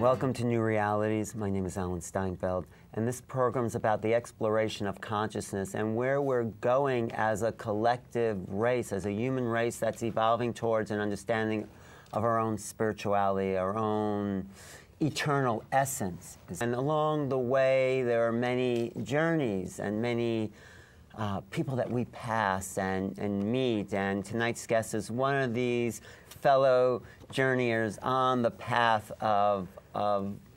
Welcome to New Realities. My name is Steinfeld, and this program is about the exploration of consciousness and where we're going as a collective race, as a human race that's evolving towards an understanding of our own spirituality, our own eternal essence. And along the way, there are many journeys and many people that we pass and meet, and tonight's guest is one of these fellow journeyers on the path of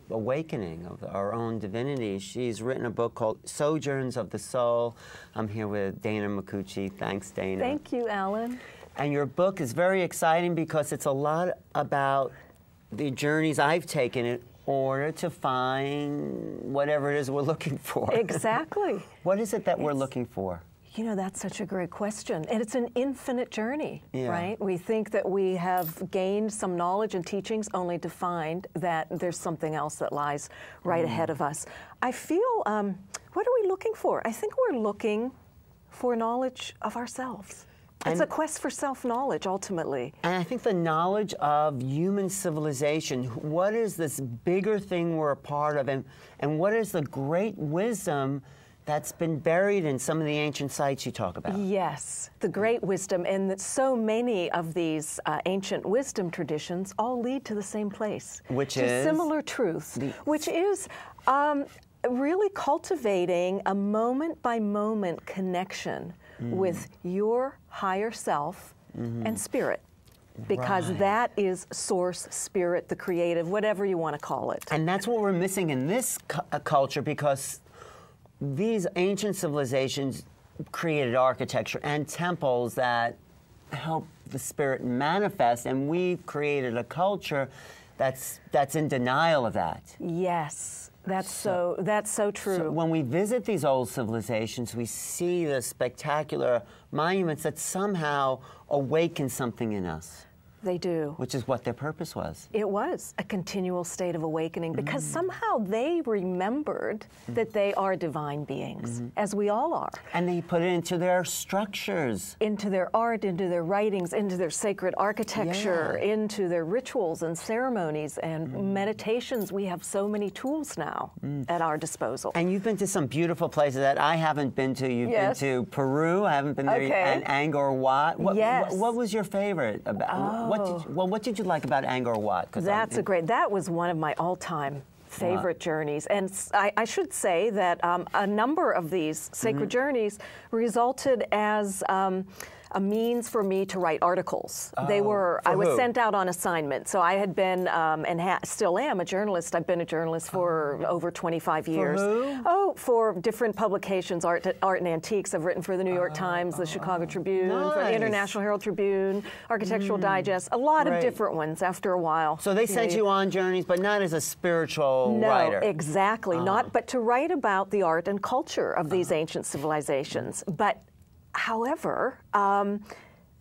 awakening of our own divinity. She's written a book called Sojourns of the Soul. I'm here with Dana Micucci. Thanks, Dana. Thank you, Alan. And your book is very exciting because it's a lot about the journeys I've taken in order to find whatever it is we're looking for. Exactly. What is it that we're looking for? You know, that's such a great question. And it's an infinite journey, right? We think that we have gained some knowledge and teachings only to find that there's something else that lies right ahead of us. I feel, what are we looking for? I think we're looking for knowledge of ourselves. It's a quest for self-knowledge, ultimately. And I think the knowledge of human civilization, what is this bigger thing we're a part of, and what is the great wisdom that's been buried in some of the ancient sites you talk about? Yes, the great wisdom, and that so many of these ancient wisdom traditions all lead to the same place. Which is? Similar truth, which is really cultivating a moment-by-moment connection with your higher self and spirit. Because that is source, spirit, the creative, whatever you want to call it. And that's what we're missing in this culture, because these ancient civilizations created architecture and temples that help the spirit manifest, and we've created a culture that's in denial of that. Yes, that's so true. So when we visit these old civilizations, we see the spectacular monuments that somehow awaken something in us. They do. Which is what their purpose was. It was a continual state of awakening, because somehow they remembered that they are divine beings, as we all are. And they put it into their structures. Into their art, into their writings, into their sacred architecture, into their rituals and ceremonies and meditations. We have so many tools now at our disposal. And you've been to some beautiful places that I haven't been to. You've been to Peru. I haven't been there. And Angkor Wat. What was your favorite about? What did you like about Angkor Wat? That was one of my all-time favorite journeys. And I should say that a number of these sacred journeys resulted as a means for me to write articles. I was sent out on assignment. So I had been, and still am, a journalist. I've been a journalist for over 25 years. For who? Oh, for different publications, art and antiques. I've written for the New York Times, the Chicago Tribune, for the International Herald Tribune, Architectural Digest, a lot of different ones after a while. So they sent you on journeys, but not as a spiritual writer. No, exactly. Not, but to write about the art and culture of these ancient civilizations. But however,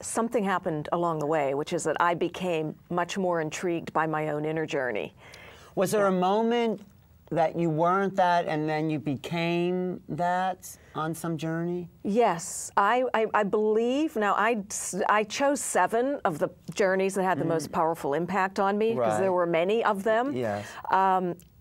something happened along the way, which is that I became much more intrigued by my own inner journey. Was there a moment that you weren't that and then you became that on some journey? Yes, I believe. Now, I chose 7 of the journeys that had the most powerful impact on me, because there were many of them. Yes.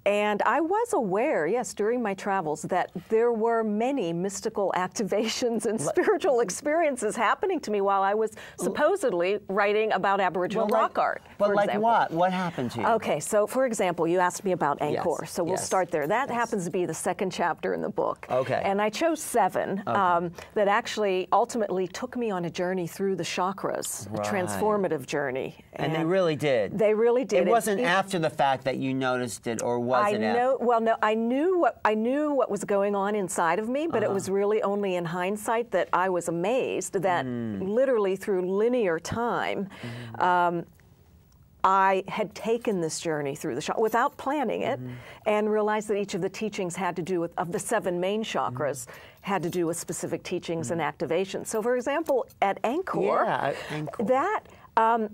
And I was aware, yes, during my travels, that there were many mystical activations and spiritual experiences happening to me while I was supposedly writing about Aboriginal rock art. But like what? What happened to you? Okay, so for example, you asked me about Angkor, so we'll start there. That happens to be the 2nd chapter in the book. Okay. And I chose 7 that actually ultimately took me on a journey through the chakras, a transformative journey. And they really did. They really did. It wasn't after the fact that you noticed it, or was it after? Well, no, I knew what was going on inside of me, but it was really only in hindsight that I was amazed that literally through linear time, I had taken this journey through the chakras without planning it, and realized that each of the teachings had to do with, of the 7 main chakras, had to do with specific teachings and activations. So, for example, at Angkor, that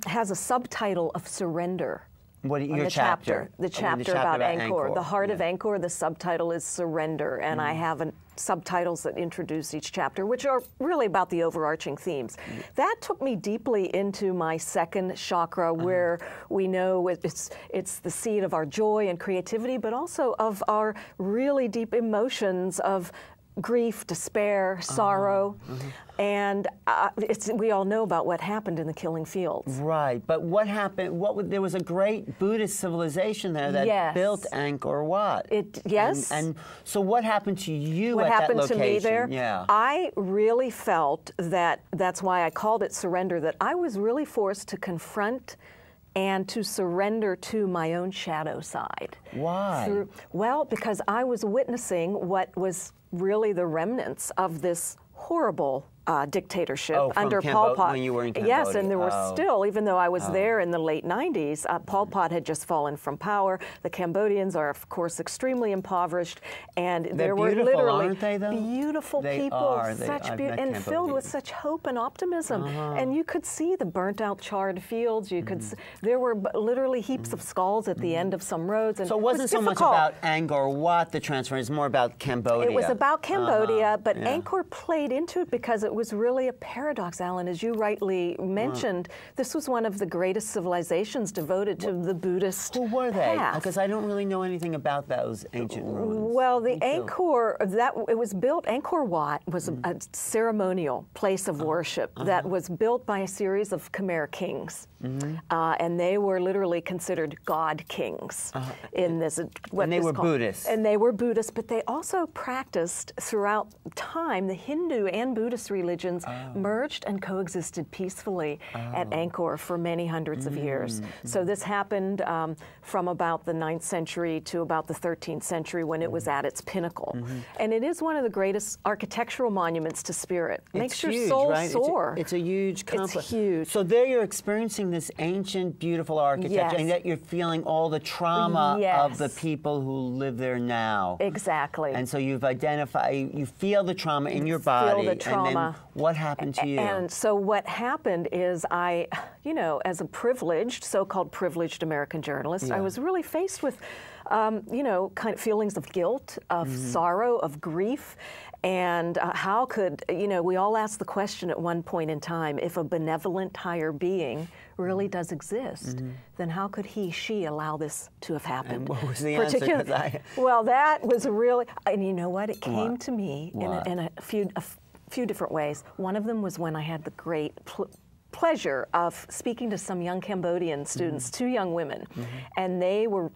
has a subtitle of surrender. Your chapter? The chapter about Angkor. The heart of Angkor, the subtitle is Surrender, and I have subtitles that introduce each chapter, which are really about the overarching themes. That took me deeply into my second chakra, where we know it's the seed of our joy and creativity, but also of our really deep emotions of grief, despair, sorrow, and we all know about what happened in the Killing Fields. Right, but what happened? There was a great Buddhist civilization there that built Angkor Wat. Yes. And so, what happened to you what at that location? What happened to me there? Yeah. I really felt that's why I called it surrender. That I was really forced to confront and to surrender to my own shadow side. Why? Well, because I was witnessing what was really the remnants of this horrible dictatorship under Pol Pot. When you were in Cambodia. Yes, and there were still, even though I was there in the late 90s, Pol Pot had just fallen from power. The Cambodians are, of course, extremely impoverished, and there were literally aren't they, though? beautiful people, and filled with such hope and optimism. And you could see the burnt-out, charred fields. You could. There were literally heaps of skulls at the end of some roads. And so it wasn't so much about Angkor Wat, the transfer. It's more about Cambodia. It was about Cambodia, but Angkor played into it because it was really a paradox, Alan. As you rightly mentioned, this was one of the greatest civilizations devoted to the Buddhist Who were they? path. Because I don't really know anything about those ancient ruins. Well, the Angkor, it was built, Angkor Wat was a ceremonial place of worship that was built by a series of Khmer kings. And they were literally considered god kings in this. And they were Buddhists. And they were Buddhists, but they also practiced throughout time, the Hindu and Buddhist religions merged and coexisted peacefully at Angkor for many hundreds of years. So this happened from about the 9th century to about the 13th century when it was at its pinnacle. And it is one of the greatest architectural monuments to spirit. Makes your soul soar. It's a huge complex. It's huge. So there you're experiencing this ancient, beautiful architecture, and yet you're feeling all the trauma of the people who live there now. Exactly. And so you've identified, you feel the trauma in your body. Feel the trauma. And then what happened to you? And so what happened is I, as a privileged, so-called privileged American journalist, I was really faced with, kind of feelings of guilt, of sorrow, of grief. And how could, we all ask the question at one point in time, if a benevolent higher being really does exist, then how could she allow this to have happened? And what was the answer? Well, that was really, and you know what? It came to me in a few different ways. One of them was when I had the great pleasure of speaking to some young Cambodian students, 2 young women, and they were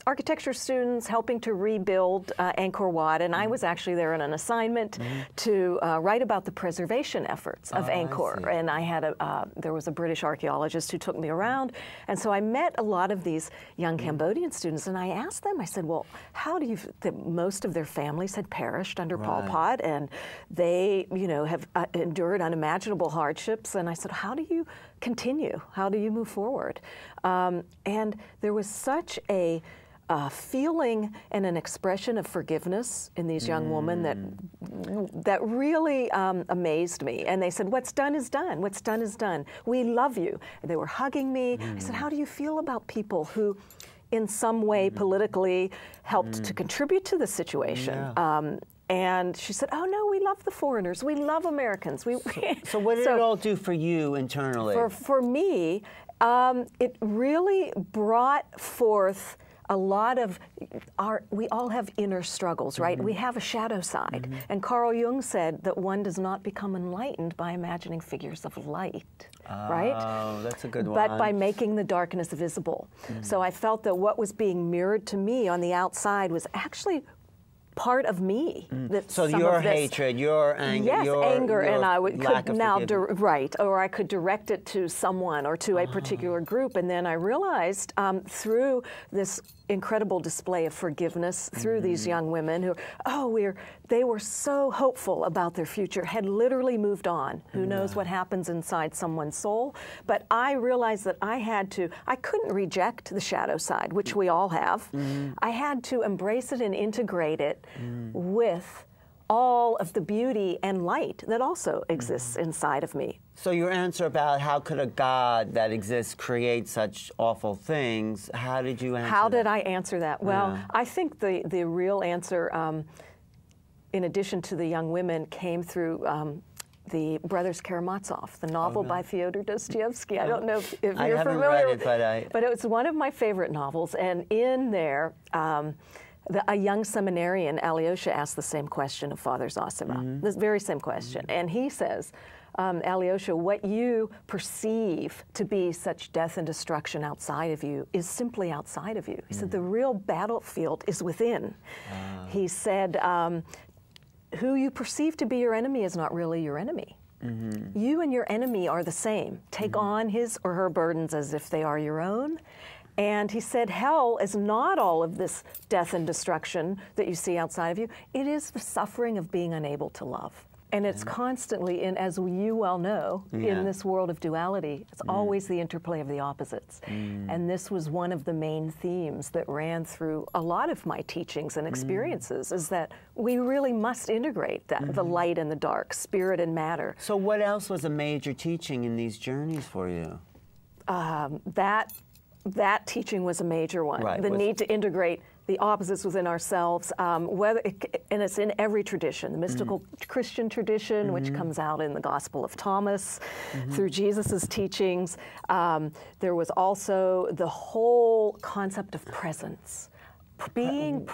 architecture students helping to rebuild Angkor Wat, and I was actually there on an assignment to write about the preservation efforts of Angkor. And I had there was a British archaeologist who took me around, and so I met a lot of these young Cambodian students, and I asked them, I said, well, how do you, most of their families had perished under Pol Pot, and they, have endured unimaginable hardships, and I said, how do you continue? How do you move forward? And there was such a feeling and an expression of forgiveness in these young women that really amazed me. And they said, what's done is done. What's done is done. We love you. And they were hugging me. I said, how do you feel about people who in some way politically helped to contribute to the situation? And she said, oh, no, we love the foreigners. We love Americans. So what did it all do for you internally? For me, it really brought forth a lot of we all have inner struggles, right? We have a shadow side. And Carl Jung said that one does not become enlightened by imagining figures of light, right? Oh, that's a good one. But by making the darkness visible. So I felt that what was being mirrored to me on the outside was actually part of me. So your hatred, your anger, anger, and I could now or I could direct it to someone or to a particular group, and then I realized through this incredible display of forgiveness through these young women who, they were so hopeful about their future, had literally moved on. Who knows what happens inside someone's soul? But I realized that I couldn't reject the shadow side, which we all have. I had to embrace it and integrate it with all of the beauty and light that also exists inside of me. So your answer about how could a God that exists create such awful things, how did you answer How did that? I answer that? Well, I think the real answer, in addition to the young women, came through the Brothers Karamazov, the novel by Fyodor Dostoevsky. I don't know if you're familiar. I haven't read it, but it was one of my favorite novels, and in there, a young seminarian, Alyosha, asked the same question of Father Zosima, this very same question. And he says, Alyosha, what you perceive to be such death and destruction outside of you is simply outside of you. He said, the real battlefield is within. He said, who you perceive to be your enemy is not really your enemy. You and your enemy are the same. Take on his or her burdens as if they are your own. And he said, hell is not all of this death and destruction that you see outside of you. It is the suffering of being unable to love. And it's constantly, as you well know, in this world of duality, it's always the interplay of the opposites. And this was one of the main themes that ran through a lot of my teachings and experiences, is that we really must integrate that, the light and the dark, spirit and matter. So what else was a major teaching in these journeys for you? That teaching was a major one. Right. The need to integrate the opposites within ourselves, and it's in every tradition. The mystical Christian tradition, which comes out in the Gospel of Thomas, through Jesus's teachings. There was also the whole concept of presence. Being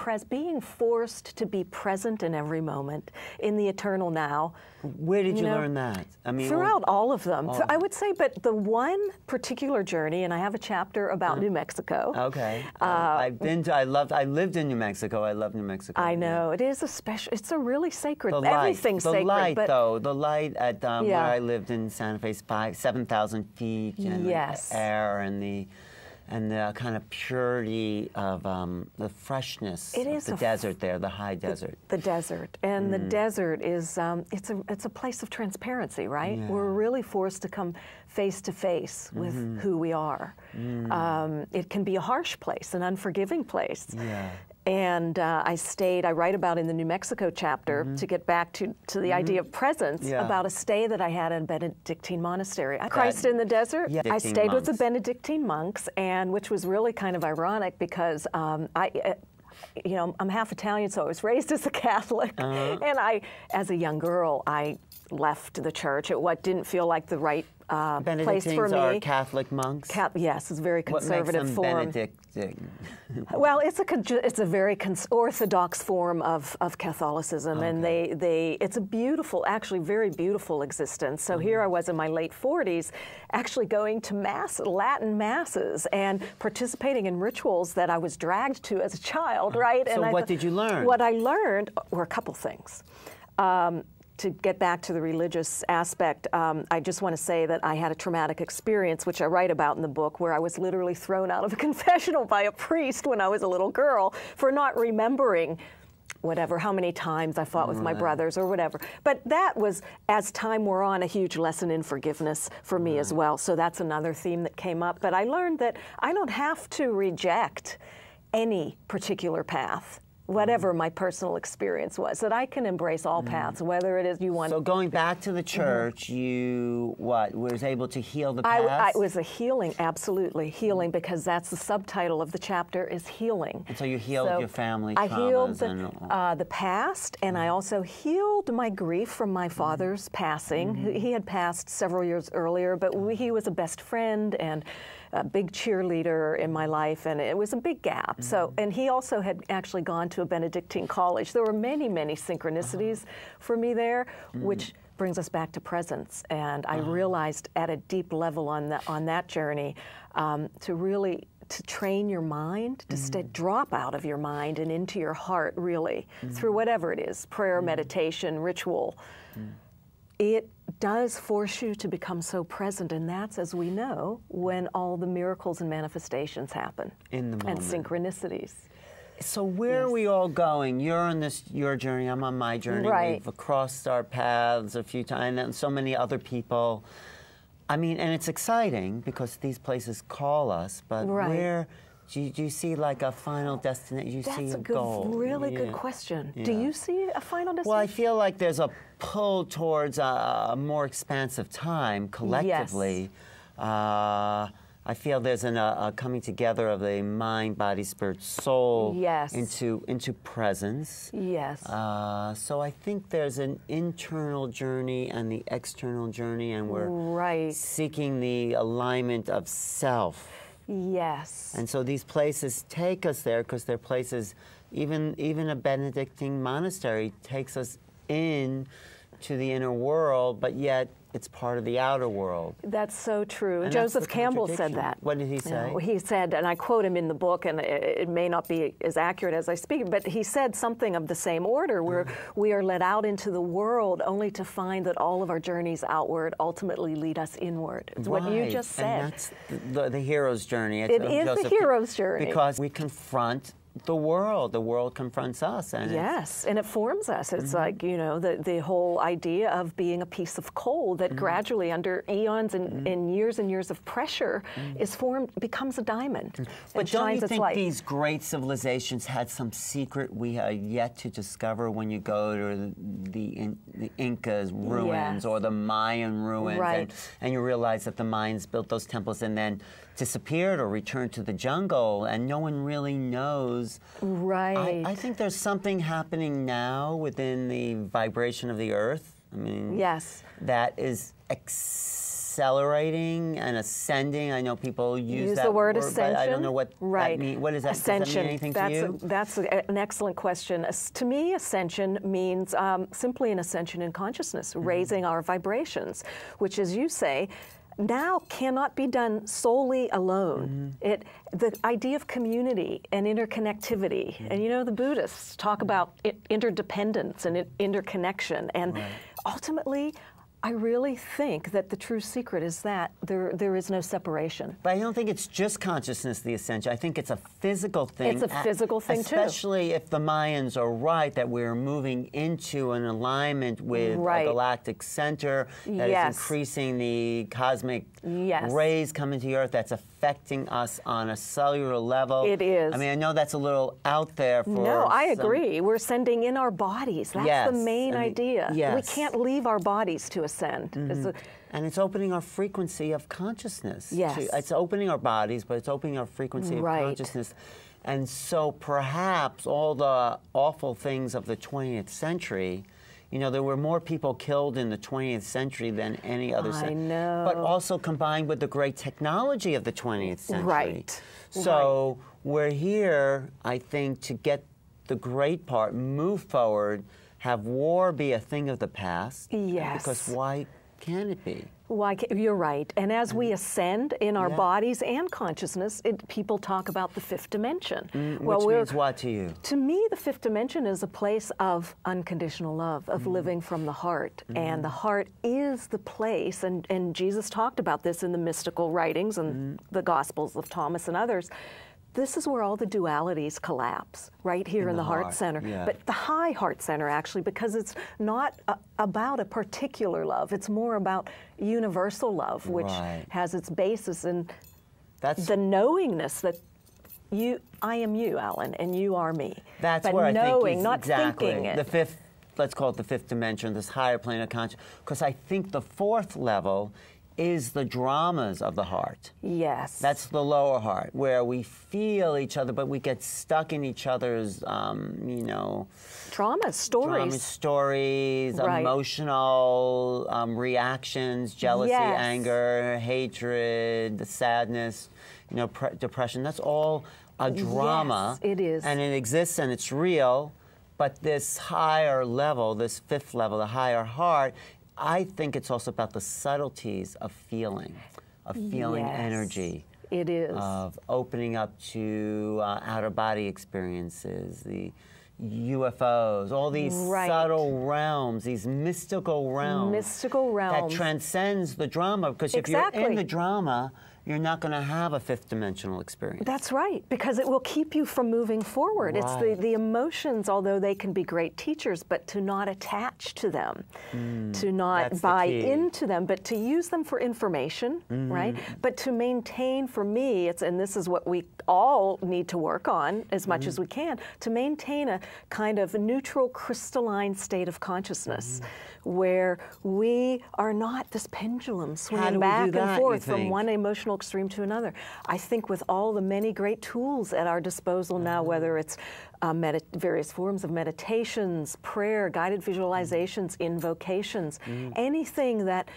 forced to be present in every moment, in the eternal now. Where did you learn that? I mean, throughout all of them, I would say. But the one particular journey, and I have a chapter about New Mexico. Okay, I've been to. I lived in New Mexico. I love New Mexico. I know it is a special. It's a really sacred. The light, everything's sacred. The light, but though, the light at where I lived in Santa Fe, 7,000 feet. And the air and the kind of purity of the freshness of the desert there, the high desert. The desert. And the desert is, it's a place of transparency, right? Yeah. We're really forced to come face to face with who we are. It can be a harsh place, an unforgiving place. Yeah. And I write about in the New Mexico chapter, to get back to the idea of presence, about a stay that I had in a Benedictine monastery. Christ in the Desert. I stayed with the Benedictine monks, and which was really kind of ironic because I'm half Italian, so I was raised as a Catholic. And as a young girl, I left the church at what didn't feel like the right place for me. Are Catholic monks? Yes, it's a very conservative form. What makes them Benedictine? Well, it's a very orthodox form of Catholicism, and it's a beautiful, actually very beautiful existence. So here I was in my late 40s, actually going to Latin masses, and participating in rituals that I was dragged to as a child, right? So what did you learn? What I learned were a couple things. To get back to the religious aspect, I just want to say that I had a traumatic experience, which I write about in the book, where I was literally thrown out of a confessional by a priest when I was a little girl for not remembering how many times I fought with my brothers or whatever. But that was, as time wore on, a huge lesson in forgiveness for me as well. So that's another theme that came up. But I learned that I don't have to reject any particular path, whatever my personal experience was, that I can embrace all paths, whether it is you want. So going back to the church, you was able to heal the past? It was a healing, absolutely healing, because that's the subtitle of the chapter is healing. And so you healed your family traumas. I healed the past, and I also healed my grief from my father's passing. He had passed several years earlier, but he was a best friend and a big cheerleader in my life, and it was a big gap. So, and he also had actually gone to a Benedictine college. There were many, many synchronicities for me there, which brings us back to presence. And I realized at a deep level on that journey to train your mind, to drop out of your mind and into your heart, really, through whatever it is, prayer, meditation, ritual. It does force you to become so present, and that's, as we know, when all the miracles and manifestations happen. In the moment. And synchronicities. So where are we all going? You're on your journey, I'm on my journey. Right. We've crossed our paths a few times, and so many other people. I mean, and it's exciting because these places call us, but where Do you see like a final destination? You see a goal? That's a really good question. Do you see a final destination? Well, I feel like there's a pull towards a more expansive time collectively. Yes. I feel there's a coming together of the mind, body, spirit, soul into presence. Yes. So I think there's an internal journey and the external journey, and we're seeking the alignment of self. Yes. And so these places take us there because they're places, even a Benedictine monastery takes us in to the inner world, but yet it's part of the outer world. That's so true. And Joseph Campbell said that. What did he say? You know, he said, and I quote him in the book, and it may not be as accurate as I speak, but he said something of the same order, where we are let out into the world only to find that all of our journeys outward ultimately lead us inward. It's what you just said. And that's the hero's journey. It is the hero's journey. Because we confront the world confronts us. And yes, and it forms us. It's like, you know, the whole idea of being a piece of coal that gradually, under eons and years of pressure, is formed, becomes a diamond. But don't you think these great civilizations had some secret we are yet to discover when you go to the Incas ruins or the Mayan ruins, and you realize that the Mayans built those temples and then disappeared or returned to the jungle, and no one really knows. Right. I think there's something happening now within the vibration of the earth. I mean, that is accelerating and ascending. I know people use that the word but ascension. I don't know what that means. What is that? Ascension. Does that mean anything to you? That's an excellent question. To me, ascension means simply an ascension in consciousness, raising our vibrations, which, as you say, now cannot be done solely alone. The idea of community and interconnectivity, and you know, the Buddhists talk about interdependence and interconnection, and ultimately, I really think that the true secret is that there is no separation. But I don't think it's just consciousness, the ascension. I think it's a physical thing. It's a physical thing, too. Especially if the Mayans are right, that we're moving into an alignment with a galactic center that is increasing the cosmic rays coming to the Earth, that's affecting us on a cellular level. It is. I mean, I know that's a little out there for No, I agree. We're sending in our bodies. That's the main idea. We can't leave our bodies to ascend. And it's opening our frequency of consciousness. Yes. It's opening our bodies, but it's opening our frequency of consciousness. And so perhaps all the awful things of the 20th century, you know, there were more people killed in the 20th century than any other century. I know. But also combined with the great technology of the 20th century. So we're here, I think, to get the great part, move forward, have war be a thing of the past. Yes. Because why can it be? You're right. And as we ascend in our bodies and consciousness, people talk about the fifth dimension. Which means what to you? To me, the fifth dimension is a place of unconditional love, of living from the heart. And the heart is the place, and Jesus talked about this in the mystical writings and the Gospels of Thomas and others. This is where all the dualities collapse, right here in the heart center. But the high heart center, actually, because it's not about a particular love. It's more about universal love, which has its basis in the knowingness that I am you, Alan, and you are me. That's but where I knowing, think not thinking it. The fifth, let's call it the fifth dimension, this higher plane of consciousness. Because I think the fourth level is the dramas of the heart. Yes. That's the lower heart, where we feel each other, but we get stuck in each other's, you know... Trauma stories. Emotional reactions, jealousy, anger, hatred, the sadness, you know, depression. That's all a drama. Yes, it is. And it exists and it's real, but this higher level, this fifth level, the higher heart, I think it's also about the subtleties of feeling energy. It is. Of opening up to outer-body experiences, the UFOs, all these subtle realms, these mystical realms. That transcends the drama. Because if you're in the drama you're not going to have a fifth dimensional experience. That's right, because it will keep you from moving forward. Right. It's the emotions, although they can be great teachers, but to not attach to them, to not buy into them, but to use them for information, right? But to maintain, for me, and this is what we all need to work on as much as we can, to maintain a kind of neutral, crystalline state of consciousness where we are not this pendulum swinging back and forth from one emotional extreme to another. I think with all the many great tools at our disposal now, whether it's various forms of meditations, prayer, guided visualizations, invocations, anything that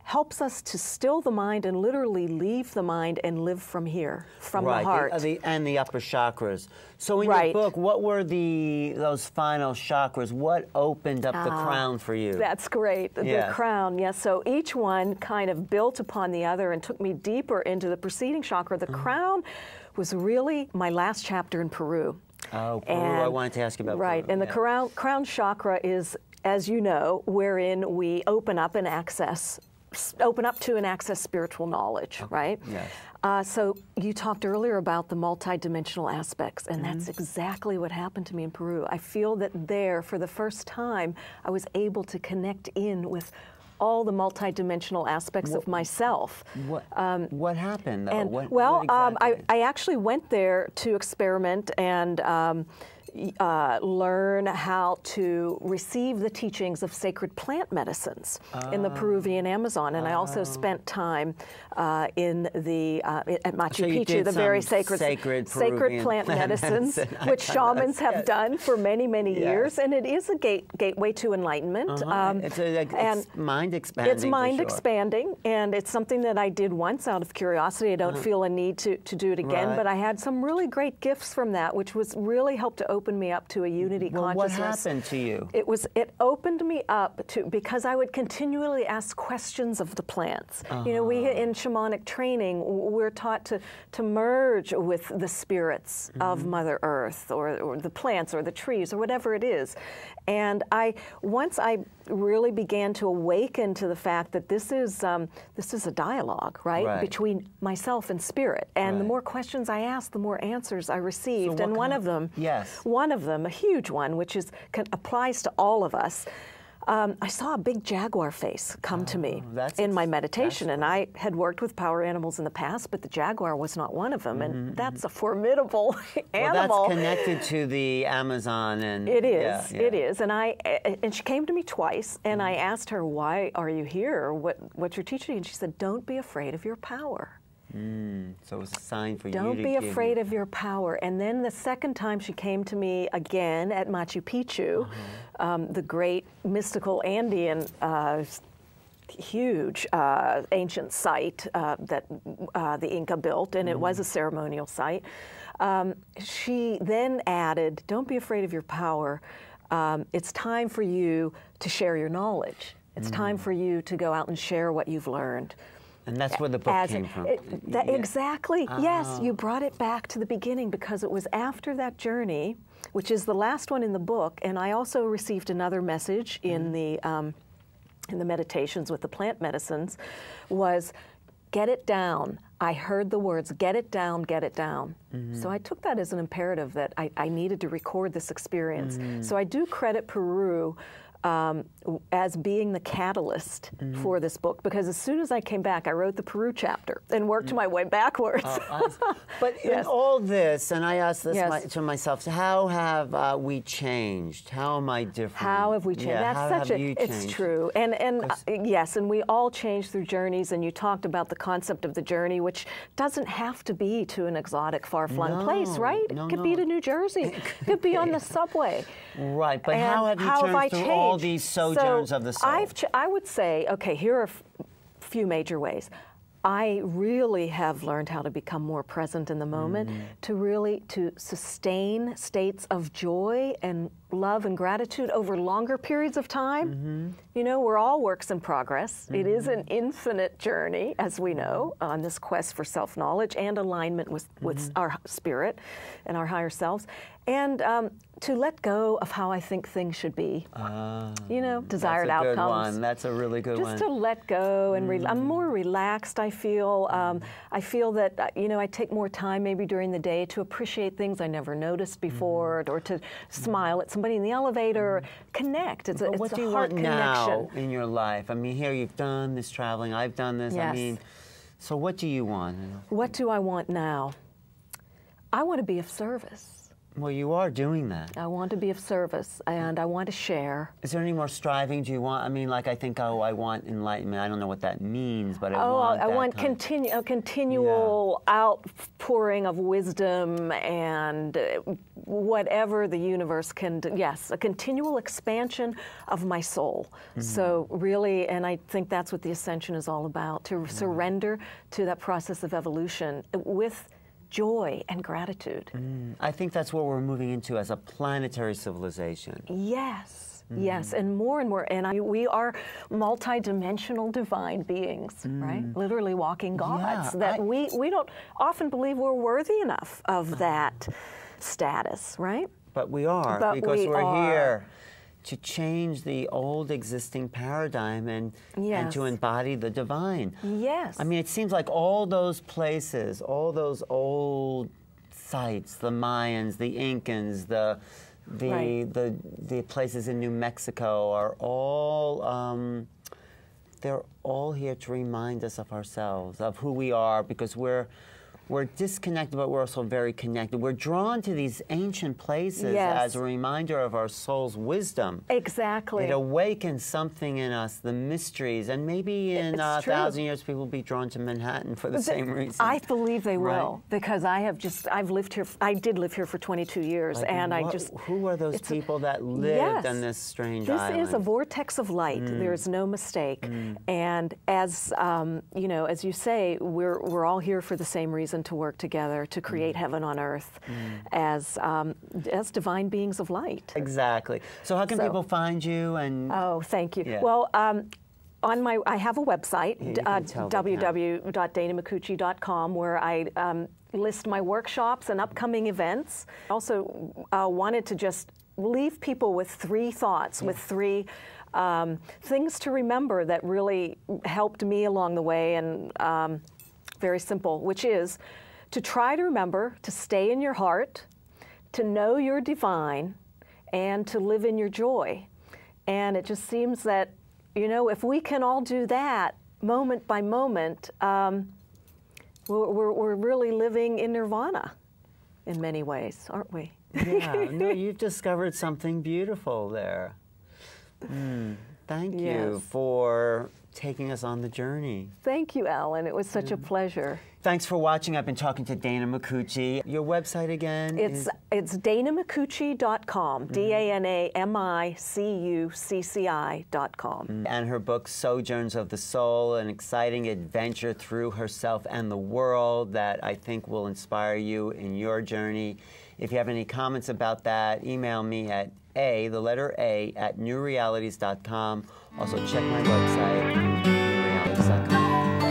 helps us to still the mind and literally leave the mind and live from here, from the heart. And the upper chakras. So in your book, what were those final chakras? What opened up the crown for you? That's great, the crown, yes. So each one kind of built upon the other and took me deeper into the preceding chakra. The crown was really my last chapter in Peru. Oh, Peru, I wanted to ask you about Peru. Right, and the crown chakra is, as you know, wherein we open up to and access spiritual knowledge, right? Yes. So you talked earlier about the multidimensional aspects, and that's exactly what happened to me in Peru. I feel that there, for the first time, I was able to connect in with all the multidimensional aspects of myself. What happened, though? Well, what exactly? I actually went there to experiment and learn how to receive the teachings of sacred plant medicines in the Peruvian Amazon, and I also spent time in at Machu Picchu, the very sacred plant medicines, which shamans have done for many, many years, and it is a gateway to enlightenment. It's mind expanding. It's mind expanding, and it's something that I did once out of curiosity. I don't feel a need to do it again, but I had some really great gifts from that, which was really helped to open me up to a unity consciousness. What happened to you? It opened me up to, because I would continually ask questions of the plants. You know, we in shamanic training, we're taught to merge with the spirits of Mother Earth or the plants or the trees or whatever it is. And once I really began to awaken to the fact that this is a dialogue, right, between myself and spirit. And the more questions I asked, the more answers I received. So and one of them, a huge one, which applies to all of us. I saw a big jaguar face come to me in my meditation, and I had worked with power animals in the past, but the jaguar was not one of them, and that's a formidable animal. Well, that's connected to the Amazon, and it is. It is, and she came to me twice, and I asked her, "Why are you here? What you're teaching?" And she said, "Don't be afraid of your power." So it was a sign for you to Don't be afraid of your power. And then the second time she came to me again at Machu Picchu, the great mystical Andean huge ancient site that the Inca built, and it was a ceremonial site. She then added, "Don't be afraid of your power. It's time for you to share your knowledge. It's time for you to go out and share what you've learned." And that's where the book came from. Exactly. Yes, you brought it back to the beginning, because it was after that journey, which is the last one in the book, and I also received another message in the meditations with the plant medicines, was get it down. I heard the words, get it down, get it down. So I took that as an imperative that I needed to record this experience. So I do credit Peru as being the catalyst for this book, because as soon as I came back, I wrote the Peru chapter and worked my way backwards. But in all this, and I asked this to myself, how have we changed? How am I different? How have we changed? That's it's true. And yes, and we all change through journeys, and you talked about the concept of the journey, which doesn't have to be to an exotic, far-flung place, right? It could be to New Jersey. It could be on the subway. Right, but how have you turned through all these sojourns of the soul? I would say, okay, here are a few major ways. I really have learned how to become more present in the moment, to sustain states of joy and love and gratitude over longer periods of time. You know, we're all works in progress. It is an infinite journey, as we know, on this quest for self-knowledge and alignment with our spirit and our higher selves. And to let go of how I think things should be. You know, desired outcomes. That's a good one. That's a really good one. Just to let go and I'm more relaxed, I feel. I feel that, you know, I take more time maybe during the day to appreciate things I never noticed before, or to smile at somebody in the elevator, connect. It's a what do you heart want connection. now in your life? I mean, here you've done this traveling, I've done this. Yes. I mean, so what do you want? What do I want now? I want to be of service. Well, you are doing that. I want to be of service, and I want to share. Is there any more striving? Do you want, I mean, like I think, oh, I want enlightenment. I don't know what that means, but I want a continual outpouring of wisdom and whatever the universe can do. Yes, a continual expansion of my soul. So really, and I think that's what the ascension is all about, to surrender to that process of evolution with joy and gratitude. I think that's what we're moving into as a planetary civilization. Yes, yes, and more, and we are multidimensional divine beings, right? Literally walking gods. We don't often believe we're worthy enough of that status, right? But we are, because we're here to change the old existing paradigm and to embody the divine. Yes. I mean, it seems like all those places, all those old sites, the Mayans, the Incans, the places in New Mexico are all, they're all here to remind us of ourselves, of who we are, because we're disconnected, but we're also very connected. We're drawn to these ancient places as a reminder of our soul's wisdom. Exactly. It awakens something in us, the mysteries, and maybe in 1,000 years people will be drawn to Manhattan for the same reason. I believe they will, because I've lived here, I did live here for 22 years, like and who are those people that lived on this strange island? This is a vortex of light. There is no mistake. And as, you know, as you say, we're all here for the same reason, to work together to create heaven on earth as divine beings of light. Exactly. So how can people find you? And oh, thank you. Well, I have a website, www.danamicucci.com, where I list my workshops and upcoming events. I also wanted to just leave people with 3 thoughts, with 3 things to remember that really helped me along the way, and very simple, which is to try to remember to stay in your heart, to know you're divine, and to live in your joy. And it just seems that, you know, if we can all do that moment by moment, we're really living in nirvana in many ways, aren't we? Yeah, no, you've discovered something beautiful there. Thank you for taking us on the journey. Thank you, Alan. It was such a pleasure. Thanks for watching. I've been talking to Dana Micucci. Your website again? It's danamicucci.com, DANAMICUCCI.com. And her book, Sojourns of the Soul, an exciting adventure through herself and the world that I think will inspire you in your journey. If you have any comments about that, email me at the letter A, @newrealities.com. Also check my website, newrealities.com.